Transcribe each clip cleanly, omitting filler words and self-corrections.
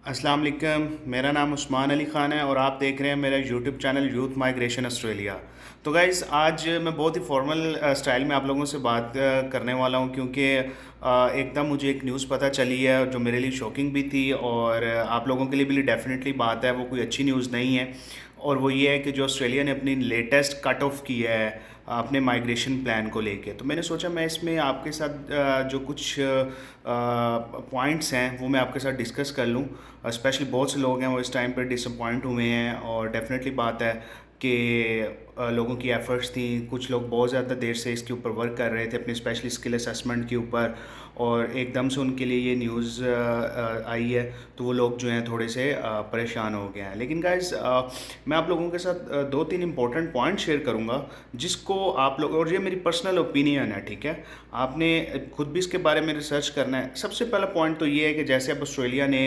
अस्सलाम वालेकुम। मेरा नाम उस्मान अली ख़ान है और आप देख रहे हैं मेरा YouTube channel youth migration Australia. तो गाइज़ आज मैं बहुत ही फॉर्मल स्टाइल में आप लोगों से बात करने वाला हूं क्योंकि एकदम मुझे एक न्यूज़ पता चली है जो मेरे लिए शॉकिंग भी थी और आप लोगों के लिए भी डेफिनेटली बात है, वो कोई अच्छी न्यूज़ नहीं है। और वो ये है कि जो ऑस्ट्रेलिया ने अपनी लेटेस्ट कट ऑफ की है अपने माइग्रेशन प्लान को लेके, तो मैंने सोचा मैं इसमें आपके साथ जो कुछ पॉइंट्स हैं वो मैं आपके साथ डिस्कस कर लूँ। स्पेशली बहुत से लोग हैं वो इस टाइम पर डिसअपॉइंट हुए हैं और डेफिनेटली बात है कि लोगों की एफ़र्ट्स थी, कुछ लोग बहुत ज़्यादा देर से इसके ऊपर वर्क कर रहे थे अपनी स्पेशली स्किल असेसमेंट के ऊपर, और एकदम से उनके लिए ये न्यूज़ आई है तो वो लोग जो हैं थोड़े से परेशान हो गए हैं। लेकिन गाइज़ मैं आप लोगों के साथ दो तीन इंपॉर्टेंट पॉइंट शेयर करूंगा जिसको आप लोग, और ये मेरी पर्सनल ओपिनियन है, ठीक है, आपने खुद भी इसके बारे में रिसर्च करना है। सबसे पहला पॉइंट तो ये है कि जैसे अब ऑस्ट्रेलिया ने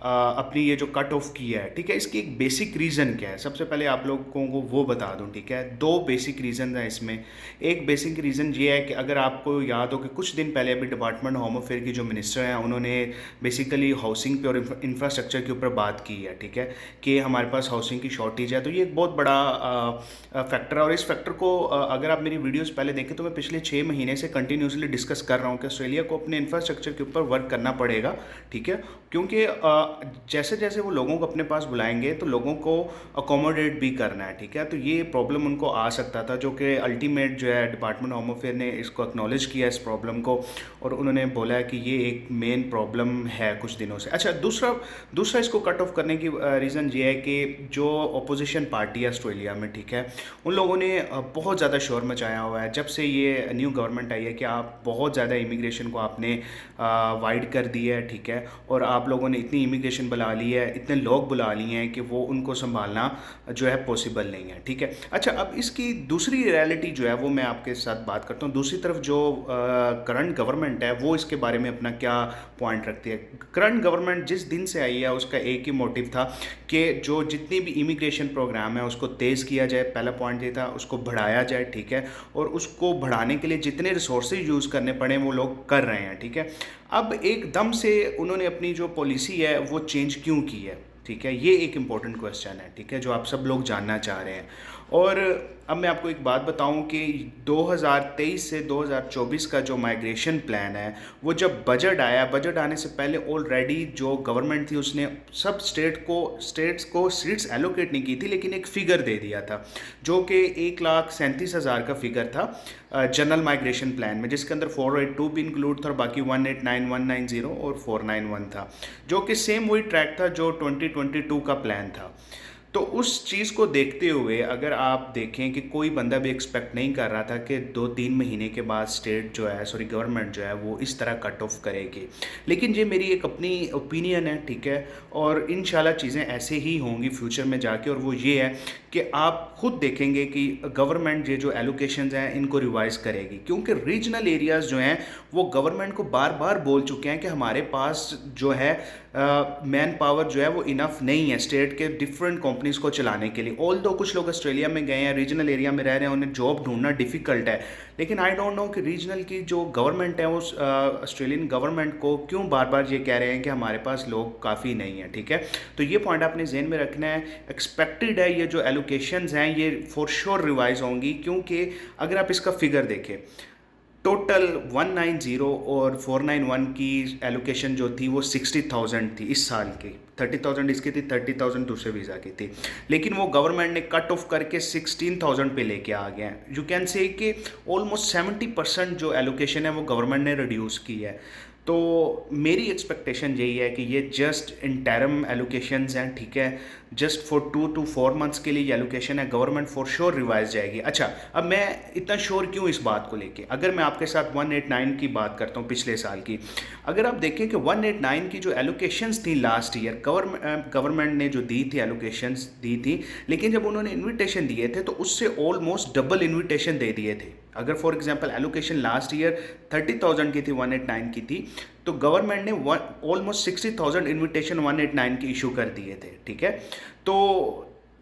अपनी ये जो कट ऑफ की है, ठीक है, इसकी एक बेसिक रीज़न क्या है सबसे पहले आप लोगों को वो बता दूं। ठीक है, दो बेसिक रीज़न हैं इसमें। एक बेसिक रीज़न ये है कि अगर आपको याद हो कि कुछ दिन पहले अभी डिपार्टमेंट होम अफेयर की जो मिनिस्टर हैं उन्होंने बेसिकली हाउसिंग पे और इंफ्रास्ट्रक्चर के ऊपर बात की है, ठीक है, कि हमारे पास हाउसिंग की शॉर्टेज है। तो ये एक बहुत बड़ा फैक्टर है और इस फैक्टर को अगर आप मेरी वीडियोस पहले देखें तो मैं पिछले 6 महीने से कंटिन्यूसली डिस्कस कर रहा हूँ कि ऑस्ट्रेलिया को अपने इंफ्रास्ट्रक्चर के ऊपर वर्क करना पड़ेगा, ठीक है, क्योंकि जैसे जैसे वो लोगों को अपने पास बुलाएंगे तो लोगों को अकोमोडेट भी करना है, ठीक है। तो ये प्रॉब्लम उनको आ सकता था जो कि अल्टीमेट जो है डिपार्टमेंट होम अफेयर ने इसको एक्नॉलेज किया इस प्रॉब्लम को, और उन्होंने बोला है कि ये एक मेन प्रॉब्लम है कुछ दिनों से। अच्छा, दूसरा दूसरा इसको कट ऑफ करने की रीज़न ये है कि जो अपोजिशन पार्टी है ऑस्ट्रेलिया में, ठीक है, उन लोगों ने बहुत ज़्यादा शोर मचाया हुआ है जब से ये न्यू गवर्नमेंट आई है कि आप बहुत ज़्यादा इमिग्रेशन को आपने वाइड कर दिया है, ठीक है, और आप लोगों ने इतनी इमिग्रेशन बुला ली है, इतने लोग बुला लिए हैं कि वो उनको संभालना जो है पॉसिबल नहीं है, ठीक है। अच्छा, अब इसकी दूसरी रियलिटी जो है वो मैं आपके साथ बात करता हूँ। दूसरी तरफ जो करंट गवर्नमेंट है वो इसके बारे में अपना क्या पॉइंट रखती है। करंट गवर्नमेंट जिस दिन से आई है उसका एक ही मोटिव था कि जो जितनी भी इमिग्रेशन प्रोग्राम है उसको तेज़ किया जाए, पहला पॉइंट ये था, उसको बढ़ाया जाए, ठीक है, और उसको बढ़ाने के लिए जितने रिसोर्सेज यूज़ करने पड़े वो लोग कर रहे हैं, ठीक है। अब एकदम से उन्होंने अपनी जो पॉलिसी है वो चेंज क्यों की है, ठीक है, ये एक इम्पॉर्टेंट क्वेश्चन है, ठीक है, जो आप सब लोग जानना चाह रहे हैं। और अब मैं आपको एक बात बताऊं कि 2023 से 2024 का जो माइग्रेशन प्लान है वो जब बजट आया, बजट आने से पहले ऑलरेडी जो गवर्नमेंट थी उसने सब स्टेट्स को सीट्स एलोकेट नहीं की थी, लेकिन एक फ़िगर दे दिया था जो कि 1,37,000 का फिगर था जनरल माइग्रेशन प्लान में, जिसके अंदर 482 भी इंक्लूड था और बाकी 189, 190 और 491 था, जो कि सेम वही ट्रैक था जो 2022 का प्लान था। तो उस चीज़ को देखते हुए अगर आप देखें कि कोई बंदा भी एक्सपेक्ट नहीं कर रहा था कि 2-3 महीने के बाद स्टेट जो है, सॉरी, गवर्नमेंट जो है वो इस तरह कट ऑफ करेगी। लेकिन ये मेरी एक अपनी ओपिनियन है, ठीक है, और इंशाल्लाह चीज़ें ऐसे ही होंगी फ्यूचर में जाके, और वो ये है कि आप खुद देखेंगे कि गवर्नमेंट ये जो एलोकेशंस हैं इनको रिवाइज़ करेगी, क्योंकि रीजनल एरियाज़ जो हैं वो गवर्नमेंट को बार बार बोल चुके हैं कि हमारे पास जो है मैन पावर जो है वो इनफ नहीं है स्टेट के डिफरेंट कंपनीज को चलाने के लिए। ऑल दो कुछ लोग ऑस्ट्रेलिया में गए हैं, रीजनल एरिया में रह रहे हैं, उन्हें जॉब ढूंढना डिफिकल्ट है, लेकिन आई डोंट नो कि रीजनल की जो गवर्नमेंट है उस ऑस्ट्रेलियन गवर्नमेंट को क्यों बार बार ये कह रहे हैं कि हमारे पास लोग काफ़ी नहीं है, ठीक है। तो ये पॉइंट आपने जहन में रखना है। एक्सपेक्टेड है ये जो एलोकेशंस हैं ये फॉर श्योर रिवाइज होंगी, क्योंकि अगर आप इसका फिगर देखें, टोटल 190 और 491 की एलोकेशन जो थी वो 60,000 थी इस साल की, 30,000 इसकी थी, 30,000 दूसरे वीज़ा की थी, लेकिन वो गवर्नमेंट ने कट ऑफ करके 16,000 पे लेके आ गए हैं। यू कैन से कि ऑलमोस्ट 70% जो एलोकेशन है वो गवर्नमेंट ने रिड्यूस की है। तो मेरी एक्सपेक्टेशन यही है कि ये जस्ट इंटरम एलोकेशंस हैं, ठीक है, जस्ट फॉर 2 to 4 मंथ्स के लिए ये एलोकेशन है, गवर्नमेंट फॉर श्योर रिवाइज जाएगी। अच्छा, अब मैं इतना श्योर क्यों इस बात को लेके, अगर मैं आपके साथ 189 की बात करता हूँ पिछले साल की, अगर आप देखें कि 189 की जो एलोकेशंस थी लास्ट ईयर गवर्नमेंट ने जो दी थी, एलोकेशंस दी थी, लेकिन जब उन्होंने इन्विटेशन दिए थे तो उससे ऑलमोस्ट डबल इन्विटेशन दे दिए थे। अगर for example allocation last year 30,000 की थी, 189 की थी, तो गवर्नमेंट ने ऑलमोस्ट 60,000 इन्विटेशन 189 की इशू कर दिए थे, ठीक है। तो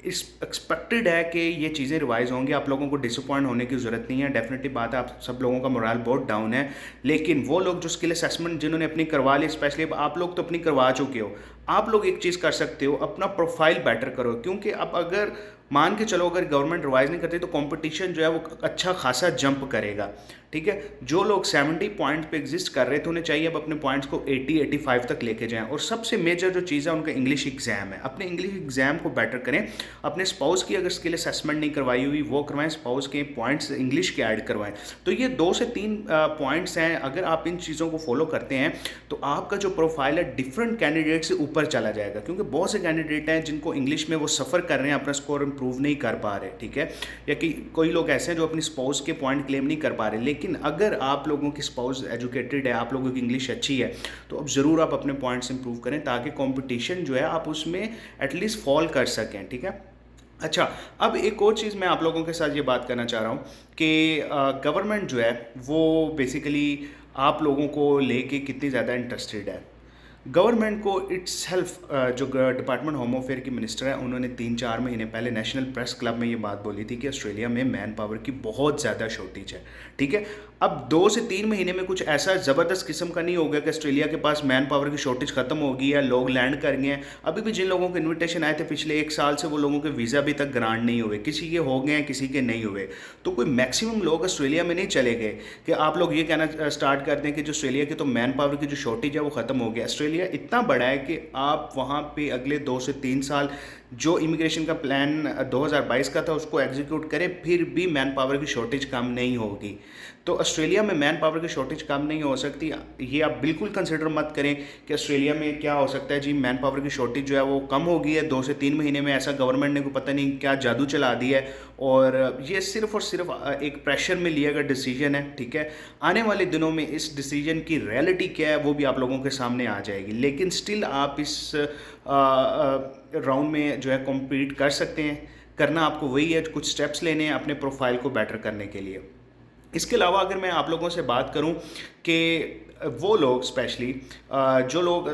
इस एक्सपेक्टेड है कि ये चीज़ें रिवाइज होंगी, आप लोगों को डिसअपॉइंट होने की ज़रूरत नहीं है। डेफिनेटली बात है, आप सब लोगों का मोरल बहुत डाउन है, लेकिन वो लोग जो स्किल असेसमेंट जिन्होंने अपनी करवा ली, स्पेशली आप लोग तो अपनी करवा चुके हो, आप लोग एक चीज़ कर सकते हो, अपना प्रोफाइल बेटर करो। क्योंकि अब अगर मान के चलो अगर गवर्नमेंट रिवाइज नहीं करती तो कंपटीशन जो है वो अच्छा खासा जंप करेगा, ठीक है। जो लोग 70 पॉइंट पे एग्जिस्ट कर रहे थे उन्हें चाहिए अब अपने पॉइंट्स को 80-85 तक लेके जाएं। और सबसे मेजर जो चीज़ है उनका इंग्लिश एग्जाम है, अपने इंग्लिश एग्जाम को बेटर करें। अपने स्पाउस की अगर स्किल असेसमेंट नहीं करवाई हुई वो करवाएं, स्पाउस के पॉइंट्स इंग्लिश के ऐड करवाएं। तो ये 2 से 3 पॉइंट्स हैं, अगर आप इन चीज़ों को फॉलो करते हैं तो आपका जो प्रोफाइल है डिफरेंट कैंडिडेट से ऊपर चला जाएगा। क्योंकि बहुत से कैंडिडेट हैं जिनको इंग्लिश में वो सफ़र कर रहे हैं, अपना स्कोर इंप्रूव नहीं कर पा रहे, ठीक है। या कि कोई लोग ऐसे हैं जो अपनी स्पाउस के पॉइंट क्लेम नहीं कर पा रहे। लेकिन अगर आप लोगों की स्पाउस एजुकेटेड है, आप लोगों की इंग्लिश अच्छी है, तो अब ज़रूर आप अपने पॉइंट्स इंप्रूव करें ताकि कंपटीशन जो है आप उसमें एटलीस्ट फॉल कर सकें, ठीक है। अच्छा, अब एक और चीज़ मैं आप लोगों के साथ ये बात करना चाह रहा हूँ कि गवर्नमेंट जो है वो बेसिकली आप लोगों को लेके कितनी ज़्यादा इंटरेस्टेड है। गवर्नमेंट को इट्स सेल्फ, जो डिपार्टमेंट होम अफेयर की मिनिस्टर है, उन्होंने 3-4 महीने पहले नेशनल प्रेस क्लब में ये बात बोली थी कि ऑस्ट्रेलिया में मैन पावर की बहुत ज़्यादा शॉर्टेज है, ठीक है। अब 2 से 3 महीने में कुछ ऐसा ज़बरदस्त किस्म का नहीं हो गया कि ऑस्ट्रेलिया के पास मैन पावर की शॉर्टेज खत्म हो गई है, लोग लैंड कर गए हैं। अभी भी जिन लोगों के इन्विटेशन आए थे पिछले 1 साल से, वो लोगों के वीज़ा अभी तक ग्रांट नहीं हुए, किसी के हो गए हैं, किसी के नहीं हुए। तो कोई मैक्सिमम लोग ऑस्ट्रेलिया में नहीं चले गए कि आप लोग ये कहना स्टार्ट कर दें कि जो ऑस्ट्रेलिया की तो मैन पावर की जो शॉर्टेज है वो ख़त्म हो गया। ऑस्ट्रेलिया इतना बड़ा है कि आप वहाँ पे अगले 2 से 3 साल जो इमिग्रेशन का प्लान 2022 का था उसको एग्जीक्यूट करें, फिर भी मैन पावर की शॉर्टेज कम नहीं होगी। तो ऑस्ट्रेलिया में मैन पावर की शॉर्टेज कम नहीं हो सकती, ये आप बिल्कुल कंसिडर मत करें कि ऑस्ट्रेलिया में क्या हो सकता है जी मैन पावर की शॉर्टेज जो है वो कम हो गई है 2 से 3 महीने में। ऐसा गवर्नमेंट ने को पता नहीं क्या जादू चला दिया है, और ये सिर्फ और सिर्फ एक प्रेशर में लिया गया डिसीजन है, ठीक है। आने वाले दिनों में इस डिसीजन की रियलिटी क्या है वो भी आप लोगों के सामने आ जाएगी, लेकिन स्टिल आप इस राउंड में जो है कॉम्पीट कर सकते हैं। करना आपको वही है, कुछ स्टेप्स लेने हैं अपने प्रोफाइल को बेटर करने के लिए। इसके अलावा अगर मैं आप लोगों से बात करूं कि वो लोग स्पेशली जो लोग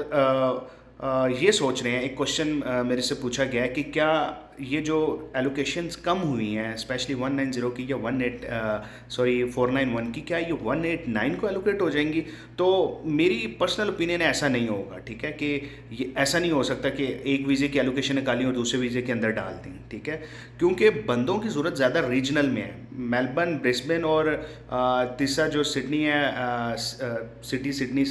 ये सोच रहे हैं, एक क्वेश्चन मेरे से पूछा गया है कि क्या ये जो एलोकेशंस कम हुई हैं स्पेशली 190 की या 491 की, क्या ये 189 को एलोकेट हो जाएंगी? तो मेरी पर्सनल ओपिनियन ऐसा नहीं होगा, ठीक है, कि ये ऐसा नहीं हो सकता कि एक वीज़े की एलोकेशन निकाली और दूसरे वीज़े के अंदर डाल दी, ठीक है। क्योंकि बंदों की ज़रूरत ज़्यादा रीजनल में है। मेलबर्न, ब्रिस्बेन और तीसरा जो सिडनी है, सिडनी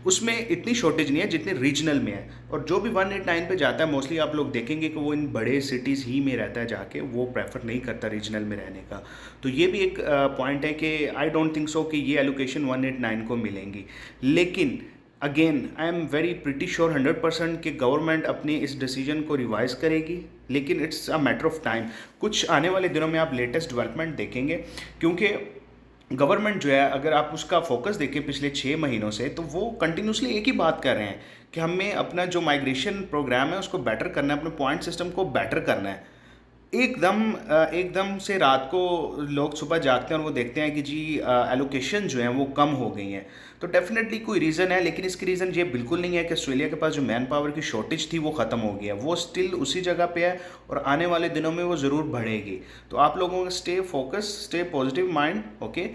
उसमें इतनी शॉर्टेज नहीं है जितनी रीजनल में है। और जो भी 189 पे जाता है मोस्टली आप लोग देखेंगे कि वो इन बड़े सिटीज़ ही में रहता है जाके, वो प्रेफर नहीं करता रीजनल में रहने का। तो ये भी एक पॉइंट है कि आई डोंट थिंक सो कि ये एलोकेशन 189 को मिलेंगी। लेकिन again I am very pretty sure 100% कि गवर्नमेंट अपनी इस डिसीजन को रिवाइज करेगी, लेकिन it's a matter of time. कुछ आने वाले दिनों में आप लेटेस्ट डेवलपमेंट देखेंगे, क्योंकि गवर्नमेंट जो है अगर आप उसका फोकस देखें पिछले 6 महीनों से, तो वो कंटिन्यूसली एक ही बात कर रहे हैं कि हमें अपना जो माइग्रेशन प्रोग्राम है उसको बेटर करना है, अपने पॉइंट सिस्टम को बेटर करना है। एकदम से रात को लोग सुबह जागते हैं और वो देखते हैं कि जी एलोकेशन जो है वो कम हो गई हैं। तो डेफिनेटली कोई रीज़न है, लेकिन इसकी रीज़न ये बिल्कुल नहीं है कि ऑस्ट्रेलिया के पास जो मैन पावर की शॉर्टेज थी वो ख़त्म हो गई है। वो स्टिल उसी जगह पे है और आने वाले दिनों में वो ज़रूर बढ़ेगी। तो आप लोगों को stay focus, stay positive mind, okay,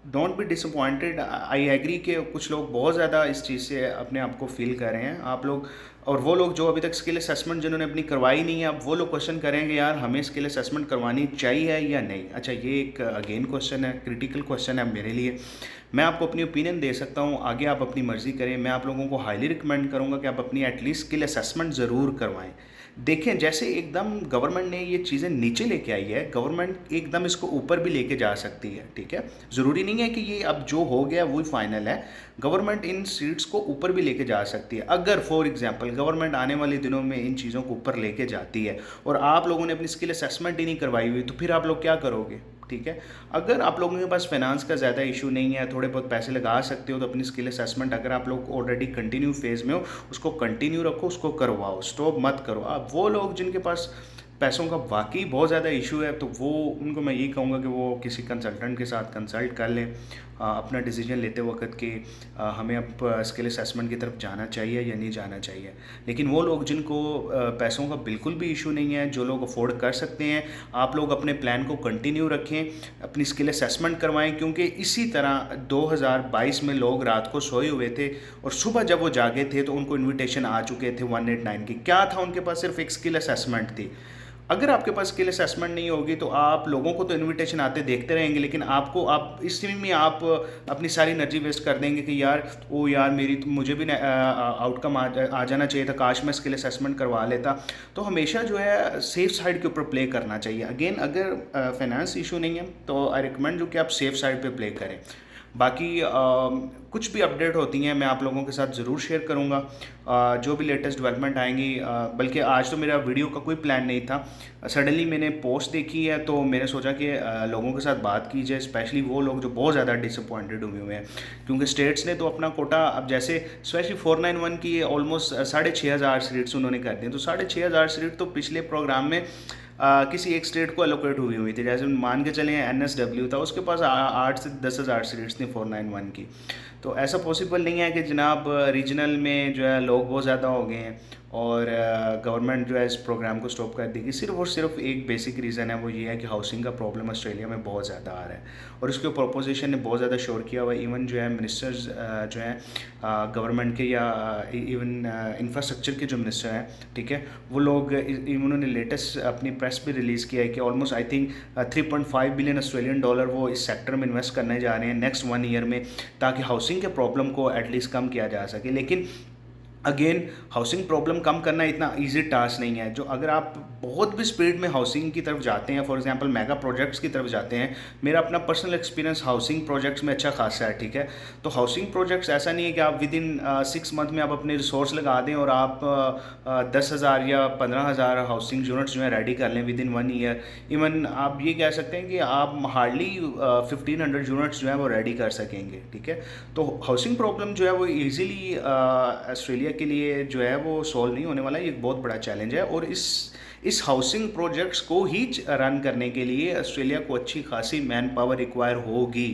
don't be disappointed. I agree कि कुछ लोग बहुत ज़्यादा इस चीज़ से अपने आप को फील कर रहे हैं, आप लोग और वो लोग जो अभी तक स्किल असेसमेंट जिन्होंने अपनी करवाई नहीं है, अब वो लोग क्वेश्चन करेंगे यार हमें स्किल असेसमेंट करवानी चाहिए या नहीं। अच्छा, ये एक अगेन क्वेश्चन है, क्रिटिकल क्वेश्चन है मेरे लिए। मैं आपको अपनी ओपिनियन दे सकता हूँ, आगे आप अपनी मर्ज़ी करें। मैं आप लोगों को हाईली रिकमेंड करूँगा कि आप अपनी एटलीस्ट स्किल असेसमेंट ज़रूर करवाएं। देखें, जैसे एकदम गवर्नमेंट ने ये चीज़ें नीचे लेके आई है, गवर्नमेंट एकदम इसको ऊपर भी लेके जा सकती है, ठीक है। ज़रूरी नहीं है कि ये अब जो हो गया वही फाइनल है। गवर्नमेंट इन सीट्स को ऊपर भी लेके जा सकती है। अगर फॉर एग्जांपल गवर्नमेंट आने वाले दिनों में इन चीज़ों को ऊपर लेके जाती है और आप लोगों ने अपनी स्किल असेसमेंट ही नहीं करवाई हुई, तो फिर आप लोग क्या करोगे, ठीक है। अगर आप लोगों के पास फाइनेंस का ज़्यादा इशू नहीं है, थोड़े बहुत पैसे लगा सकते हो, तो अपनी स्किल असेसमेंट अगर आप लोग ऑलरेडी कंटिन्यू फेज़ में हो उसको कंटिन्यू रखो, उसको करवाओ, स्टॉप मत करो। अब वो लोग जिनके पास पैसों का वाकई बहुत ज़्यादा इशू है, तो वो उनको मैं यही कहूँगा कि वो किसी कंसल्टेंट के साथ कंसल्ट कर लें अपना डिसीजन लेते वक्त कि हमें अब स्किल असेसमेंट की तरफ जाना चाहिए या नहीं जाना चाहिए। लेकिन वो लोग जिनको पैसों का बिल्कुल भी इशू नहीं है, जो लोग अफोर्ड कर सकते हैं, आप लोग अपने प्लान को कंटिन्यू रखें, अपनी स्किल असेसमेंट करवाएं, क्योंकि इसी तरह 2022 में लोग रात को सोए हुए थे और सुबह जब वो जागे थे तो उनको इनविटेशन आ चुके थे 189 की। क्या था उनके पास? सिर्फ एक स्किल असेसमेंट थी। अगर आपके पास स्किल असेसमेंट नहीं होगी तो आप लोगों को तो इनविटेशन आते देखते रहेंगे, लेकिन आप इसी में आप अपनी सारी एनर्जी वेस्ट कर देंगे कि यार ओ यार मेरी तो मुझे भी आउटकम आ जाना चाहिए था, काश मैं स्किल असेसमेंट करवा लेता। तो हमेशा जो है सेफ साइड के ऊपर प्ले करना चाहिए। अगेन अगर फाइनेंस इशू नहीं है तो आई रिकमेंड जो कि आप सेफ साइड पे प्ले करें। बाकी कुछ भी अपडेट होती हैं मैं आप लोगों के साथ ज़रूर शेयर करूँगा, जो भी लेटेस्ट डेवलपमेंट आएंगी। बल्कि आज तो मेरा वीडियो का कोई प्लान नहीं था, सडनली मैंने पोस्ट देखी है तो मैंने सोचा कि लोगों के साथ बात की जाए, स्पेशली वो लोग जो बहुत ज़्यादा डिसअपॉइंटेड हुए हैं, क्योंकि स्टेट्स ने तो अपना कोटा अब जैसे स्पेशली 491 की ऑलमोस्ट 6,500 सीट्स उन्होंने कर दी। तो 6,500 सीट तो पिछले प्रोग्राम में किसी एक स्टेट को एलोकेट हुई थी। जैसे मान के चलें NSW था, उसके पास 8 से 10,000 सीट्स थी 491 की। तो ऐसा पॉसिबल नहीं है कि जनाब रीजनल में जो है लोग बहुत ज़्यादा हो गए हैं और गवर्नमेंट जो है इस प्रोग्राम को स्टॉप कर देगी। सिर्फ और सिर्फ एक बेसिक रीज़न है, वो ये है कि हाउसिंग का प्रॉब्लम ऑस्ट्रेलिया में बहुत ज़्यादा आ रहा है और उसके ऊपर अपोजिशन ने बहुत ज़्यादा शोर किया हुआ है। इवन जो है मिनिस्टर्स जो हैं गवर्नमेंट के या इवन इंफ्रास्ट्रक्चर के जो मिनिस्टर हैं, ठीक है, वो लोग उन्होंने लेटेस्ट अपनी प्रेस भी रिलीज़ किया है कि almost I think 3.5 billion Australian dollar वो इस सेक्टर में इन्वेस्ट करने जा रहे हैं नेक्स्ट 1 ईयर में, ताकि हाउसिंग के प्रॉब्लम को एटलीस्ट कम किया जा सके। लेकिन अगेन हाउसिंग प्रॉब्लम कम करना इतना इजी टास्क नहीं है। जो अगर आप बहुत भी स्पीड में हाउसिंग की तरफ जाते हैं, फॉर एग्जांपल मेगा प्रोजेक्ट्स की तरफ जाते हैं, मेरा अपना पर्सनल एक्सपीरियंस हाउसिंग प्रोजेक्ट्स में अच्छा खासा है, ठीक है। तो हाउसिंग प्रोजेक्ट्स ऐसा नहीं है कि आप विद इन 6 मंथ में आप अपने रिसोर्स लगा दें और आप 10,000 या 15,000 हाउसिंग यूनिट्स जो है रेडी कर लें विद इन 1 ईयर। इवन आप ये कह सकते हैं कि आप हार्डली 1,500 यूनिट्स जो है वो रेडी कर सकेंगे, ठीक है। तो हाउसिंग प्रॉब्लम जो है वो ईजिली ऑस्ट्रेलिया के लिए जो है वो सॉल्व नहीं होने वाला, ये एक बहुत बड़ा चैलेंज है। और इस हाउसिंग प्रोजेक्ट्स को ही रन करने के लिए ऑस्ट्रेलिया को अच्छी खासी मैन पावर रिक्वायर होगी।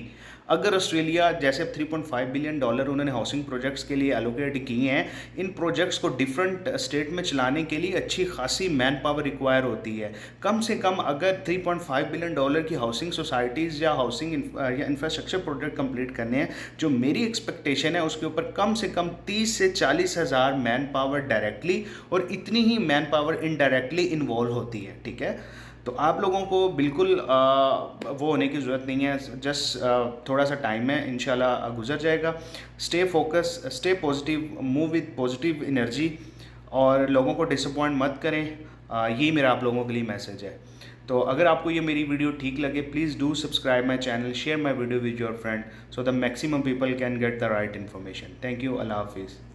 अगर ऑस्ट्रेलिया जैसे 3.5 बिलियन डॉलर उन्होंने हाउसिंग प्रोजेक्ट्स के लिए एलोकेट किए हैं, इन प्रोजेक्ट्स को डिफरेंट स्टेट में चलाने के लिए अच्छी खासी मैन पावर रिक्वायर होती है। कम से कम अगर 3.5 बिलियन डॉलर की हाउसिंग सोसाइटीज़ या हाउसिंग या इंफ्रास्ट्रक्चर प्रोजेक्ट कंप्लीट करने हैं, जो मेरी एक्सपेक्टेशन है उसके ऊपर कम से कम 30 से 40 हज़ार मैन पावर डायरेक्टली और इतनी ही मैन पावर इनडायरेक्टली इन्वॉल्व होती है, ठीक है। तो आप लोगों को बिल्कुल वो होने की ज़रूरत नहीं है, जस्ट थोड़ा सा टाइम है, इंशाल्लाह गुजर जाएगा। Stay focus, stay positive, move with positive energy और लोगों को डिसअपॉइंट मत करें। यही मेरा आप लोगों के लिए मैसेज है। तो अगर आपको ये मेरी वीडियो ठीक लगे, please do subscribe my channel, share my video with your friend so the maximum people can get the right information. Thank you, अल्लाह हाफिज़।